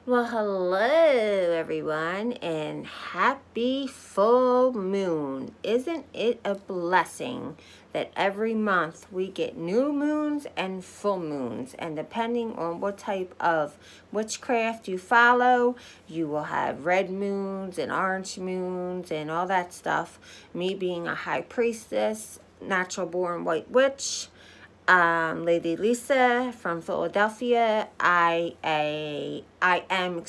Well, hello everyone, and happy full moon. Isn't it a blessing that every month we get new moons and full moons, and depending on what type of witchcraft you follow, you will have red moons and orange moons and all that stuff. Me being a high priestess, natural born white witch, Lady Lisa from Philadelphia. I am,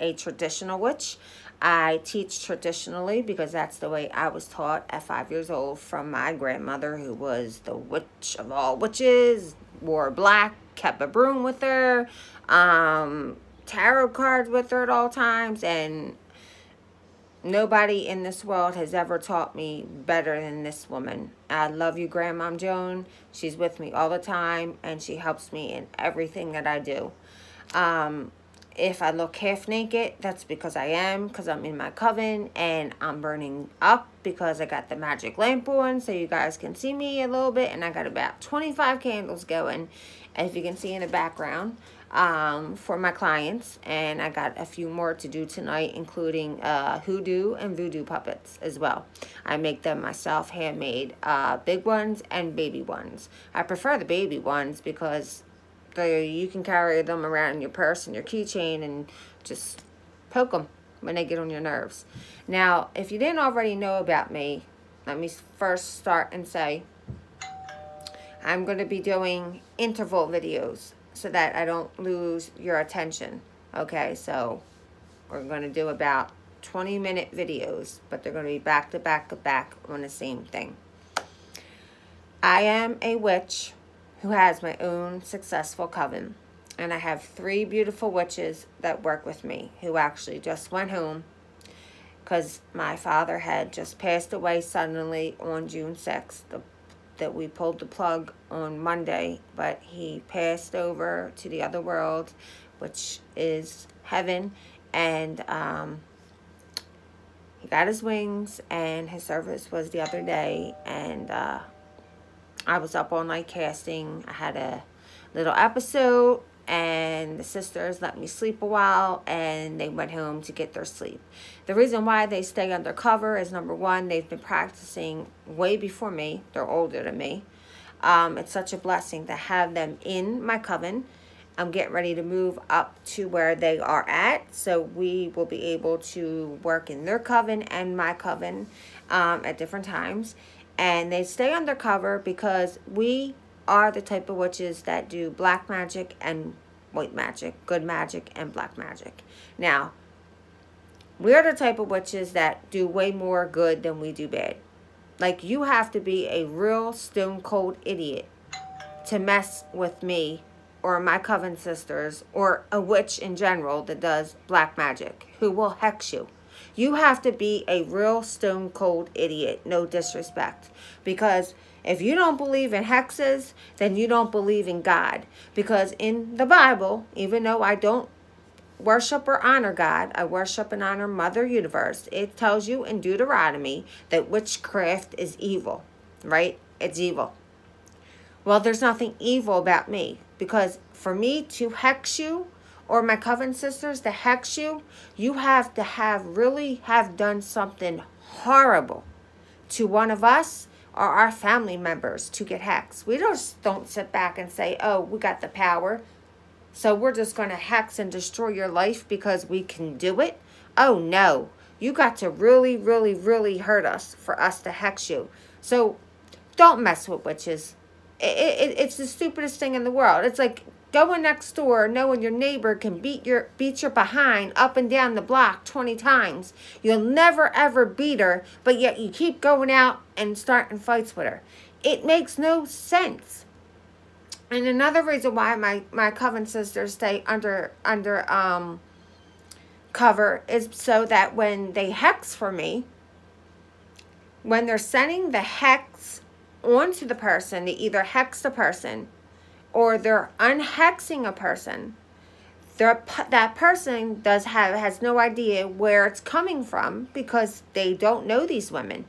a traditional witch. I teach traditionally because that's the way I was taught at 5 years old from my grandmother, who was the witch of all witches, wore black, kept a broom with her, tarot cards with her at all times, and nobody in this world has ever taught me better than this woman. I love you, Grandmom Joan. She's with me all the time, and she helps me in everything that I do. If I look half naked, that's because I am, because I'm in my coven, and I'm burning up because I got the magic lamp on, so you guys can see me a little bit, and I got about 25 candles going, as you can see in the background, for my clients, and I got a few more to do tonight, including hoodoo and voodoo puppets as well. I make them myself, handmade, big ones and baby ones. I prefer the baby ones because you can carry them around in your purse and your keychain and just poke them when they get on your nerves. Now, if you didn't already know about me, let me first start and say I'm going to be doing interval videos so that I don't lose your attention. Okay, so we're going to do about 20-minute videos, but they're going to be back to back to back on the same thing. I am a witch who has my own successful coven, and I have 3 beautiful witches that work with me who actually just went home because my father had just passed away suddenly on June 6th. That we pulled the plug on Monday, but he passed over to the other world, which is heaven, and he got his wings, and his service was the other day, and I was up all night casting. I had a little episode, and the sisters let me sleep a while, and they went home to get their sleep. The reason why they stay undercover is, number one, they've been practicing way before me. They're older than me. It's such a blessing to have them in my coven. I'm getting ready to move up to where they are at, so we will be able to work in their coven and my coven at different times. And they stay undercover because we are the type of witches that do black magic and white magic, good magic and black magic. Now, we are the type of witches that do way more good than we do bad. Like, you have to be a real stone cold idiot to mess with me or my coven sisters or a witch in general that does black magic, who will hex you. You have to be a real stone cold idiot, no disrespect, because if you don't believe in hexes, then you don't believe in God. Because in the Bible, even though I don't worship or honor God, I worship and honor Mother Universe. It tells you in Deuteronomy that witchcraft is evil, right? It's evil. Well, there's nothing evil about me, because for me to hex you, or my coven sisters to hex you, you have to really have done something horrible to one of us or our family members to get hexed. We just don't sit back and say, oh, we got the power, so we're just going to hex and destroy your life because we can do it. Oh, no. You got to really, really, really hurt us for us to hex you. So don't mess with witches. It's the stupidest thing in the world. It's like going next door knowing your neighbor can beat your behind up and down the block 20 times. You'll never ever beat her, but yet you keep going out and starting fights with her. It makes no sense. And another reason why my coven sisters stay under cover is so that when they hex for me, when they're sending the hex onto the person, they either hex the person or they're unhexing a person, that person has no idea where it's coming from, because they don't know these women.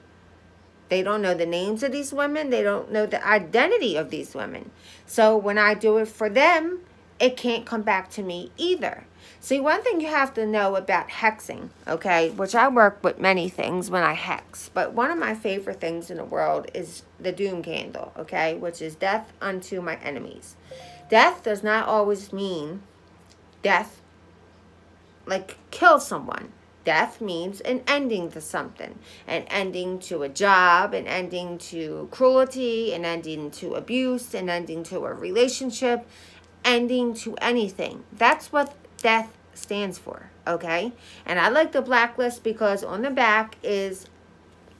They don't know the names of these women. They don't know the identity of these women. So when I do it for them, it can't come back to me either. See, one thing you have to know about hexing, okay, which I work with many things when I hex, but one of my favorite things in the world is the doom candle, okay, which is death unto my enemies. Death does not always mean death, like kill someone. Death means an ending to something, an ending to a job, an ending to cruelty, an ending to abuse, an ending to a relationship, ending to anything. That's what death stands for, okay? And I like the blacklist because on the back is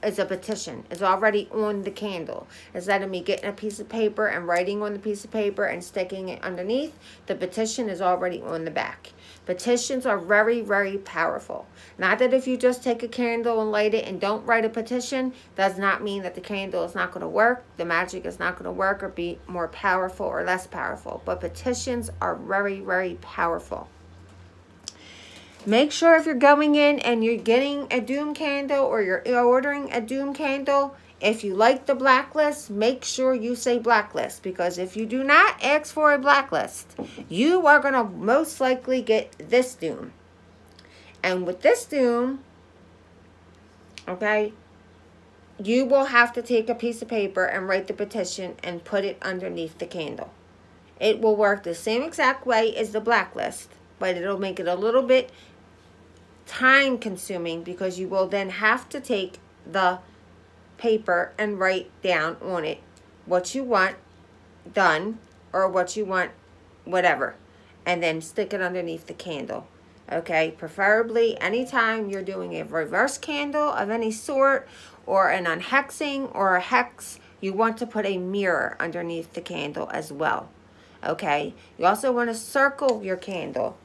a petition. It's already on the candle. Instead of me getting a piece of paper and writing on the piece of paper and sticking it underneath, the petition is already on the back. Petitions are very, very powerful. Not that if you just take a candle and light it and don't write a petition, does not mean that the candle is not going to work, the magic is not going to work or be more powerful or less powerful. But petitions are very, very powerful. Make sure if you're going in and you're getting a doom candle or you're ordering a doom candle, if you like the blacklist, make sure you say blacklist. Because if you do not ask for a blacklist, you are going to most likely get this doom. And with this doom, okay, you will have to take a piece of paper and write the petition and put it underneath the candle. It will work the same exact way as the blacklist, but it'll make it a little bit time consuming because you will then have to take the paper and write down on it what you want done or what you want whatever, and then stick it underneath the candle. Okay, preferably anytime you're doing a reverse candle of any sort or an unhexing or a hex, you want to put a mirror underneath the candle as well. Okay, you also want to circle your candle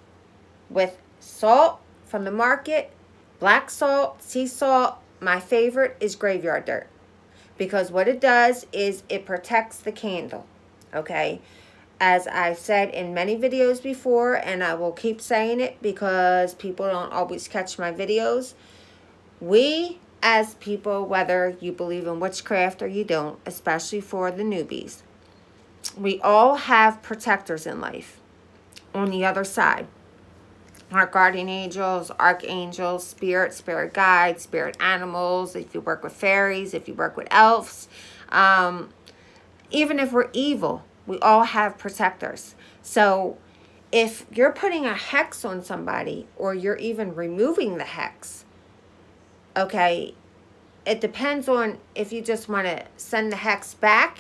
with salt from the market, black salt, sea salt. My favorite is graveyard dirt because what it does is it protects the candle, okay? As I've said in many videos before, and I will keep saying it because people don't always catch my videos, we as people, whether you believe in witchcraft or you don't, especially for the newbies, we all have protectors in life on the other side. Our guardian angels, archangels, spirit guides, spirit animals, if you work with fairies, if you work with elves. Even if we're evil, we all have protectors. So if you're putting a hex on somebody or you're even removing the hex, okay, it depends on if you just want to send the hex back.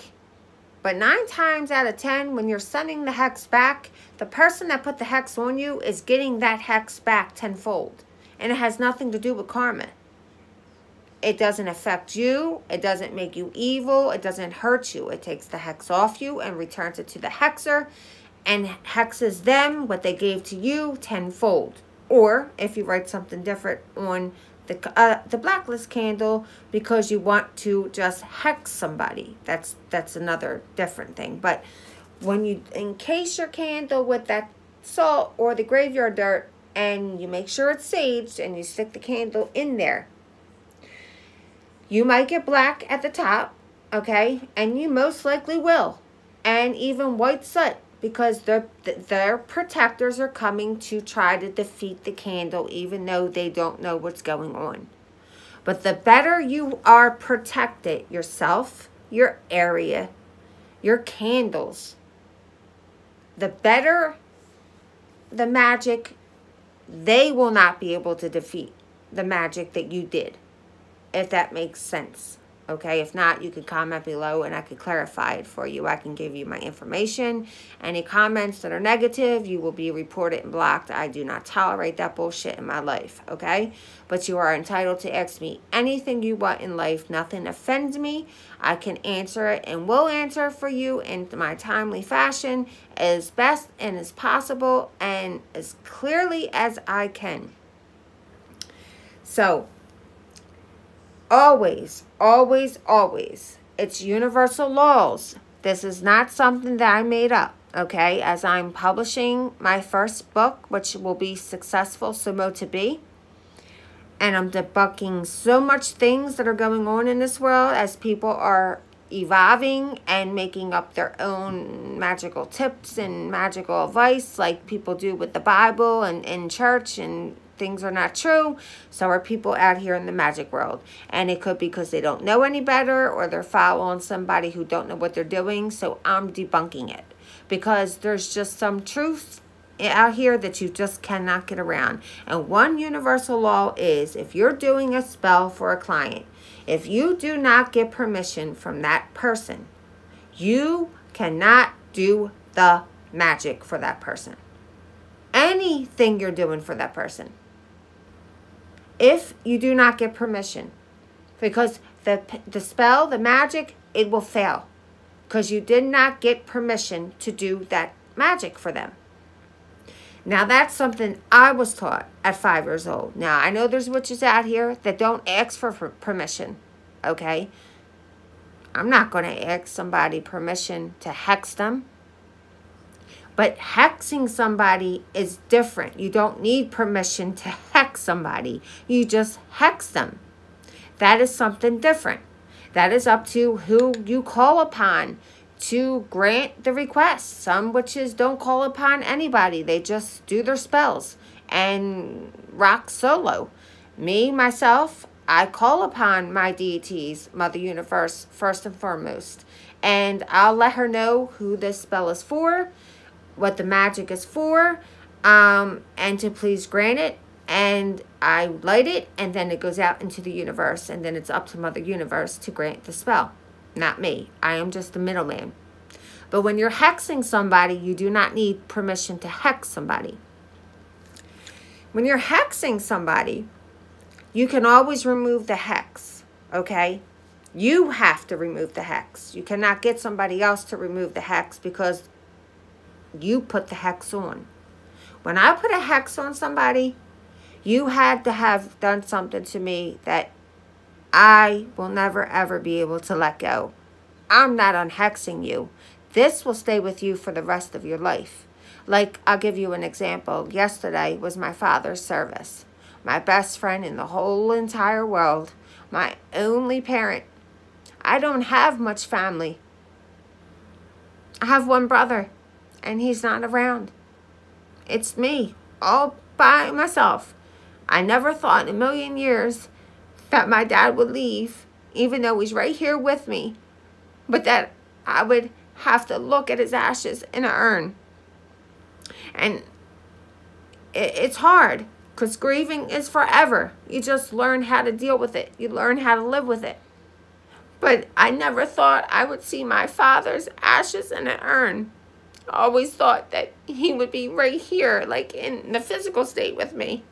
But 9 times out of 10, when you're sending the hex back, the person that put the hex on you is getting that hex back tenfold. And it has nothing to do with karma. It doesn't affect you. It doesn't make you evil. It doesn't hurt you. It takes the hex off you and returns it to the hexer and hexes them what they gave to you tenfold. Or if you write something different on the blacklist candle because you want to just hex somebody, that's another different thing. But when you encase your candle with that salt or the graveyard dirt and you make sure it's saged and you stick the candle in there, you might get black at the top, okay, and you most likely will, and even white soot, because their protectors are coming to try to defeat the candle, even though they don't know what's going on. But the better you are protected, yourself, your area, your candles, the better the magic, they will not be able to defeat the magic that you did, if that makes sense. Okay, if not, you can comment below and I can clarify it for you. I can give you my information. Any comments that are negative, you will be reported and blocked. I do not tolerate that bullshit in my life, okay? But you are entitled to ask me anything you want in life. Nothing offends me. I can answer it and will answer for you in my timely fashion as best and as possible and as clearly as I can. So, always, always, always, it's universal laws. This is not something that I made up, okay? As I'm publishing my first book, which will be successful, so mo to be, and I'm debunking so much things that are going on in this world as people are evolving and making up their own magical tips and magical advice like people do with the Bible and in church, and things are not true. So are people out here in the magic world. And it could be because they don't know any better, or they're following somebody who don't know what they're doing. So I'm debunking it, because there's just some truth out here that you just cannot get around. And one universal law is, if you're doing a spell for a client, if you do not get permission from that person, you cannot do the magic for that person. Anything you're doing for that person, if you do not get permission, because the spell, the magic, it will fail, because you did not get permission to do that magic for them. Now, that's something I was taught at 5 years old. Now, I know there's witches out here that don't ask for permission, okay? I'm not going to ask somebody permission to hex them. But hexing somebody is different. You don't need permission to hex somebody. You just hex them. That is something different. That is up to who you call upon to grant the request. Some witches don't call upon anybody. They just do their spells and rock solo. Me, myself, I call upon my deities, Mother Universe, first and foremost. And I'll let her know who this spell is for, what the magic is for, and to please grant it. And I light it, and then it goes out into the universe. And then it's up to Mother Universe to grant the spell. Not me. I am just the middleman. But when you're hexing somebody, you do not need permission to hex somebody. When you're hexing somebody, you can always remove the hex, okay? You have to remove the hex. You cannot get somebody else to remove the hex, because you put the hex on. When I put a hex on somebody, you had to have done something to me that I will never, ever be able to let go. I'm not unhexing you. This will stay with you for the rest of your life. Like, I'll give you an example. Yesterday was my father's service. My best friend in the whole entire world. My only parent. I don't have much family. I have one brother, and he's not around. It's me, all by myself. I never thought in a million years that my dad would leave, even though he's right here with me, but that I would have to look at his ashes in an urn. And it's hard, because grieving is forever. You just learn how to deal with it. You learn how to live with it. But I never thought I would see my father's ashes in an urn. I always thought that he would be right here, like in the physical state with me.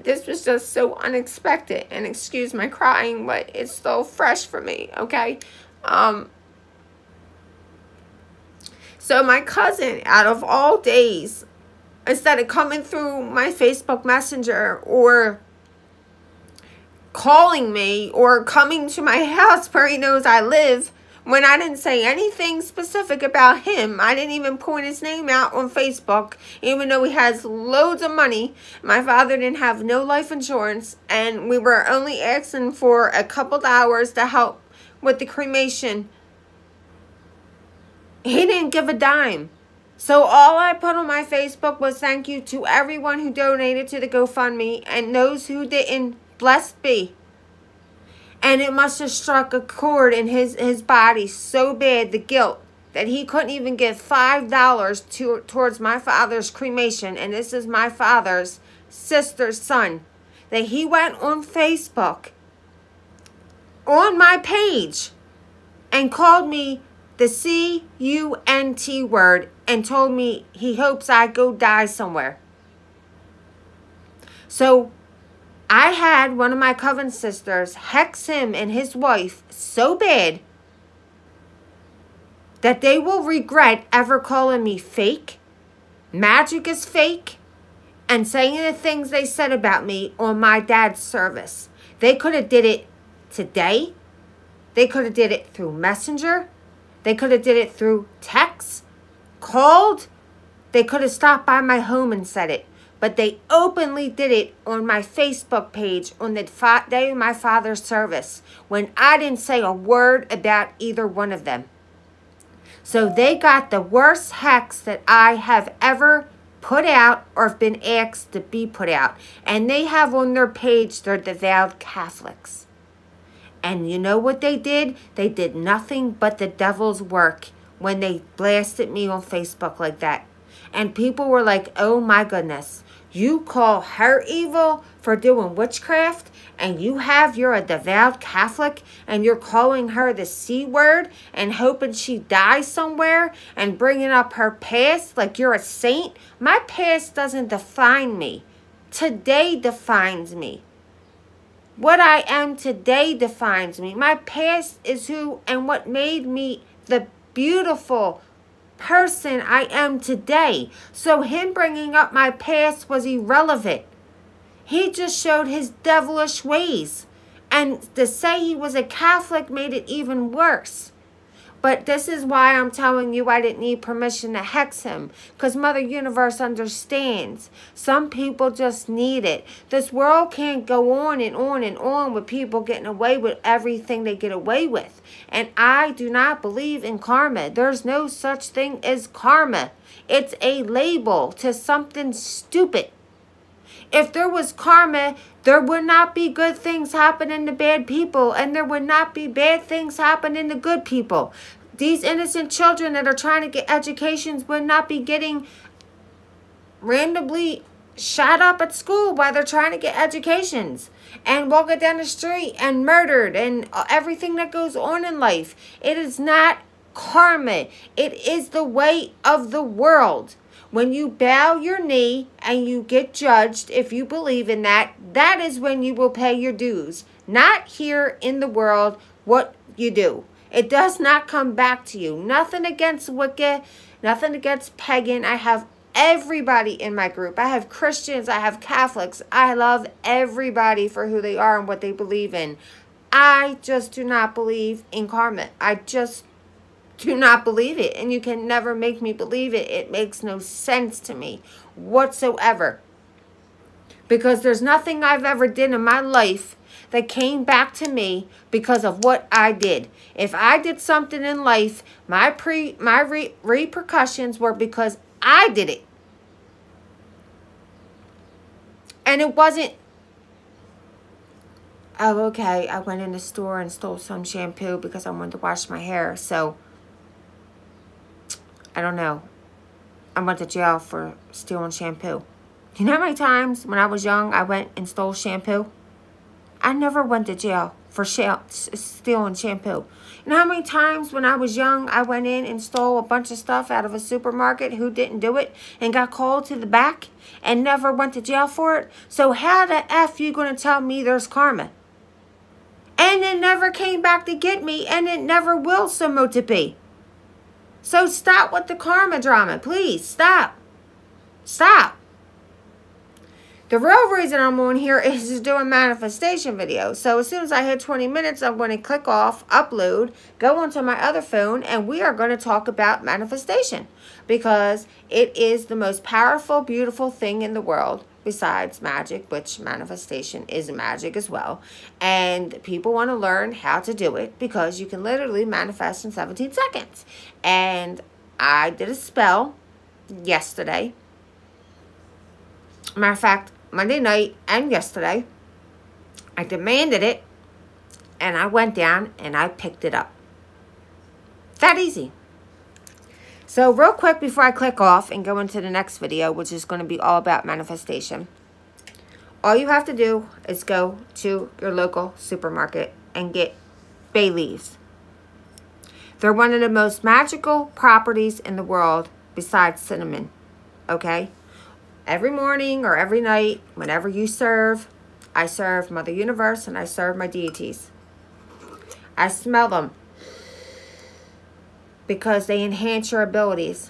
This was just so unexpected. And excuse my crying, but it's still fresh for me, okay? So my cousin, out of all days, instead of coming through my Facebook Messenger or calling me or coming to my house where he knows I live, when I didn't say anything specific about him, I didn't even point his name out on Facebook, even though he has loads of money. My father didn't have no life insurance, and we were only asking for a couple hours to help with the cremation. He didn't give a dime. So all I put on my Facebook was thank you to everyone who donated to the GoFundMe, and those who didn't, blessed be. And it must have struck a chord in his body so bad, the guilt, that he couldn't even give $5 towards my father's cremation. And this is my father's sister's son. That he went on Facebook, on my page, and called me the C-U-N-T word, and told me he hopes I go die somewhere. So I had one of my coven sisters hex him and his wife so bad that they will regret ever calling me fake, magic is fake, and saying the things they said about me on my dad's service. They could have did it today. They could have did it through Messenger. They could have did it through text, called. They could have stopped by my home and said it. but they openly did it on my Facebook page on the day of my father's service when I didn't say a word about either one of them. So they got the worst hex that I have ever put out or been asked to be put out. And they have on their page, they're devout Catholics. And you know what they did? They did nothing but the devil's work when they blasted me on Facebook like that. And people were like, oh my goodness, you call her evil for doing witchcraft, and you're a devout Catholic, and you're calling her the C word and hoping she dies somewhere and bringing up her past like you're a saint? My past doesn't define me. Today defines me. What I am today defines me. My past is who and what made me the beautiful person I am today. So him bringing up my past was irrelevant. He just showed his devilish ways. And to say he was a Catholic made it even worse. But this is why I'm telling you I didn't need permission to hex him. Because Mother Universe understands. Some people just need it. This world can't go on and on and on with people getting away with everything they get away with. And I do not believe in karma. There's no such thing as karma. It's a label to something stupid. If there was karma, there would not be good things happening to bad people, and there would not be bad things happening to good people. These innocent children that are trying to get educations would not be getting randomly shot up at school while they're trying to get educations, and walking down the street and murdered, and everything that goes on in life. It is not karma. It is the way of the world. When you bow your knee and you get judged, if you believe in that, that is when you will pay your dues. Not here in the world what you do. It does not come back to you. Nothing against Wicca, nothing against pagan. I have everybody in my group. I have Christians, I have Catholics. I love everybody for who they are and what they believe in. I just do not believe in karma. I just do not believe it, and you can never make me believe it. It makes no sense to me whatsoever, because there's nothing I've ever done in my life that came back to me because of what I did. If I did something in life, my repercussions were because I did it, and it wasn't, oh, okay, I went in the store and stole some shampoo because I wanted to wash my hair, so I don't know. I went to jail for stealing shampoo. You know how many times when I was young I went and stole shampoo? I never went to jail for stealing shampoo. You know how many times when I was young I went in and stole a bunch of stuff out of a supermarket who didn't do it and got called to the back and never went to jail for it? So how the F you going to tell me there's karma? And it never came back to get me, and it never will, so mote be. So stop with the karma drama. Please, stop. Stop. The real reason I'm on here is to do a manifestation video. So as soon as I hit 20 minutes, I'm going to click off, upload, go onto my other phone, and we are going to talk about manifestation. Because it is the most powerful, beautiful thing in the world. Besides magic, which manifestation is magic as well. And people want to learn how to do it because you can literally manifest in 17 seconds. And I did a spell yesterday. Matter of fact, Monday night and yesterday, I demanded it, and I went down and I picked it up. That easy. So real quick before I click off and go into the next video, which is going to be all about manifestation, all you have to do is go to your local supermarket and get bay leaves. They're one of the most magical properties in the world besides cinnamon, okay? Every morning or every night, whenever you serve, I serve Mother Universe and I serve my deities. I smell them, because they enhance your abilities,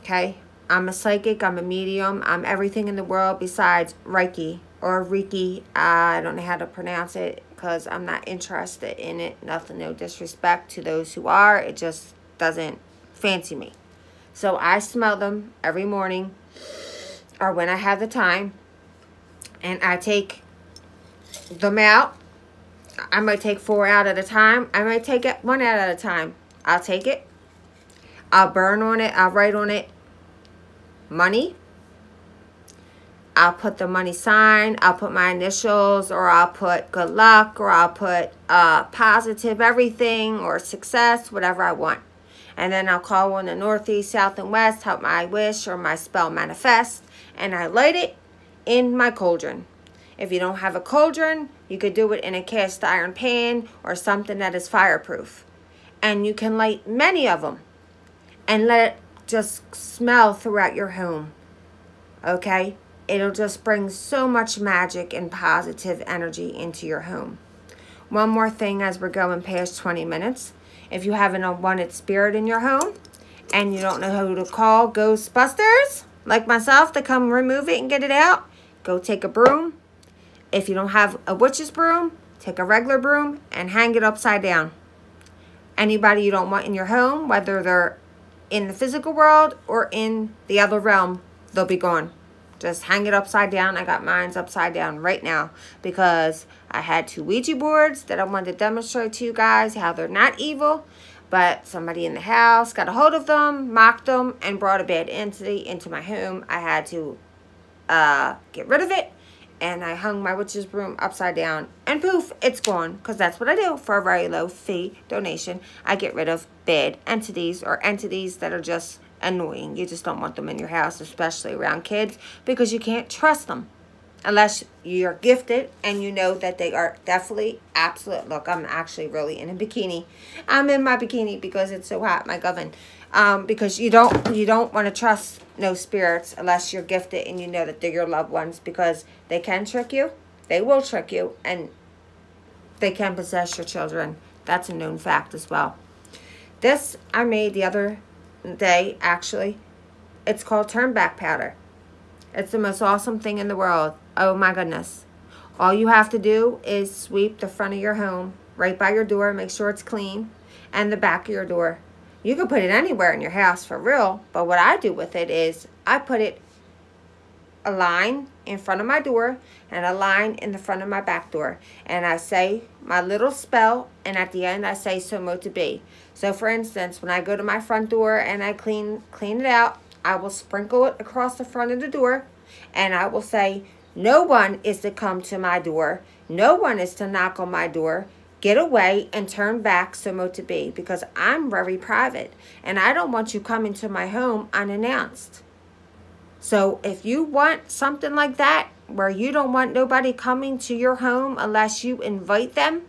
okay? I'm a psychic, I'm a medium, I'm everything in the world besides Reiki or Reiki. I don't know how to pronounce it because I'm not interested in it. Nothing, no disrespect to those who are. It just doesn't fancy me. So I smell them every morning. or when I have the time, and I take them out. I might take 4 out at a time. I might take it 1 out at a time. I'll take it. I'll burn on it. I'll write on it money. I'll put the money sign. I'll put my initials, or I'll put good luck, or I'll put positive everything, or success, whatever I want. And then I'll call on the northeast, south, and west, help my wish or my spell manifest. And I light it in my cauldron. If you don't have a cauldron, you could do it in a cast iron pan or something that is fireproof. And you can light many of them and let it just smell throughout your home. Okay? It'll just bring so much magic and positive energy into your home. One more thing as we're going past 20 minutes. If you have an unwanted spirit in your home and you don't know who to call Ghostbusters, like myself, to come remove it and get it out, go take a broom. If you don't have a witch's broom, take a regular broom and hang it upside down. Anybody you don't want in your home, whether they're in the physical world or in the other realm, they'll be gone. Just hang it upside down. I got mine upside down right now because I had 2 Ouija boards that I wanted to demonstrate to you guys how they're not evil, but somebody in the house got a hold of them, mocked them, and brought a bad entity into my home. I had to get rid of it, and I hung my witch's broom upside down, and poof, it's gone, because that's what I do for a very low fee donation. I get rid of bad entities or entities that are just annoying. You just don't want them in your house, especially around kids, because you can't trust them unless you're gifted and you know that they are definitely absolute. Look, I'm actually really in a bikini. I'm in my bikini because it's so hot, my oven. Because you don't want to trust no spirits unless you're gifted and you know that they're your loved ones, because they can trick you, they will trick you, and they can possess your children. That's a known fact as well. This I made the other day, actually. It's called turn back powder. It's the most awesome thing in the world. Oh my goodness. All you have to do is sweep the front of your home, right by your door, make sure it's clean, and the back of your door. You can put it anywhere in your house for real, but what I do with it is I put it a line in front of my door and a line in the front of my back door, and I say my little spell, and at the end I say so mote to be. So for instance, when I go to my front door and I clean it out, I will sprinkle it across the front of the door, and I will say, no one is to come to my door, no one is to knock on my door, get away and turn back so mote to be, because I'm very private and I don't want you coming to my home unannounced. So if you want something like that, where you don't want nobody coming to your home unless you invite them,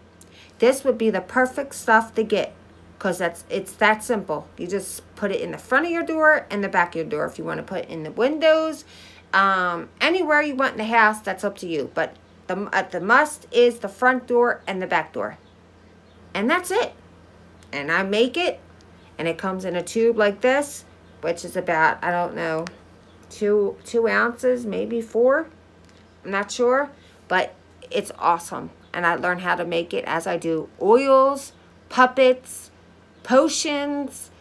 this would be the perfect stuff to get, because it's that simple. You just put it in the front of your door and the back of your door. If you want to put it in the windows, anywhere you want in the house, that's up to you. But the must is the front door and the back door. And that's it. And I make it, and it comes in a tube like this, which is about, I don't know, 2 ounces, maybe 4. I'm not sure, but it's awesome. And I learned how to make it as I do oils, puppets, potions,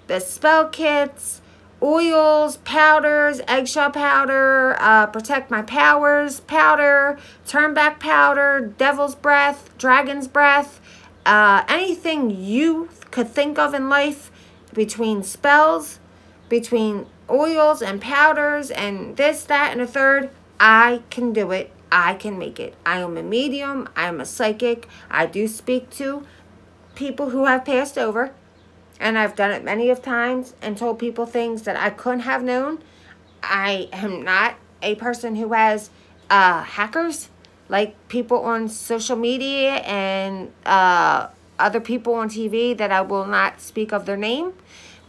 the spell kits, oils, powders, eggshell powder, protect my powers powder, turn back powder, devil's breath, dragon's breath, anything you could think of in life, between spells, between oils and powders and this, that, and a third. I can do it. I can make it. I am a medium. I am a psychic. I do speak to people who have passed over, and I've done it many of times and told people things that I couldn't have known. I am not a person who has hackers, like people on social media and other people on TV that I will not speak of their name,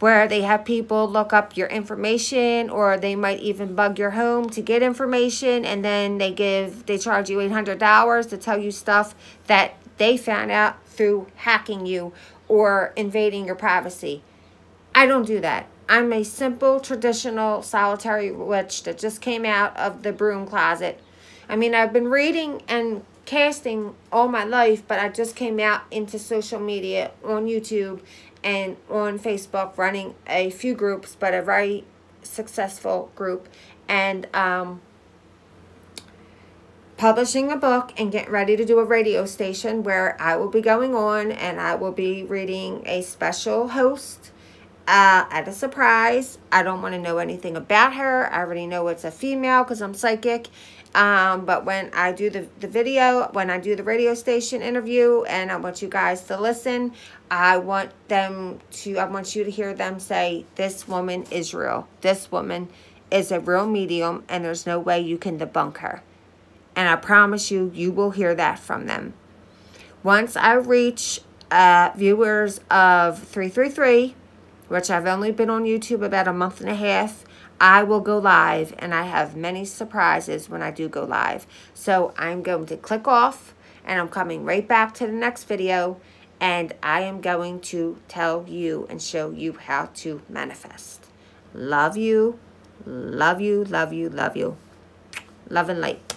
where they have people look up your information, or they might even bug your home to get information, and then they charge you $800 to tell you stuff that they found out through hacking you or invading your privacy. I don't do that. I'm a simple, traditional, solitary witch that just came out of the broom closet. I mean, I've been reading and casting all my life, but I just came out into social media on YouTube and on Facebook, running a few groups, but a very successful group, and publishing a book and getting ready to do a radio station where I will be going on, and I will be reading a special host at a surprise. I don't want to know anything about her. I already know it's a female because I'm psychic. But when I do the video, when I do the radio station interview, and I want you guys to listen, I want you to hear them say, this woman is real. This woman is a real medium, and there's no way you can debunk her. And I promise you, you will hear that from them. Once I reach viewers of 333, which I've only been on YouTube about a month and a half, I will go live, and I have many surprises when I do go live. So I'm going to click off, and I'm coming right back to the next video, and I am going to tell you and show you how to manifest. Love you, love you, love you, love you. Love and light.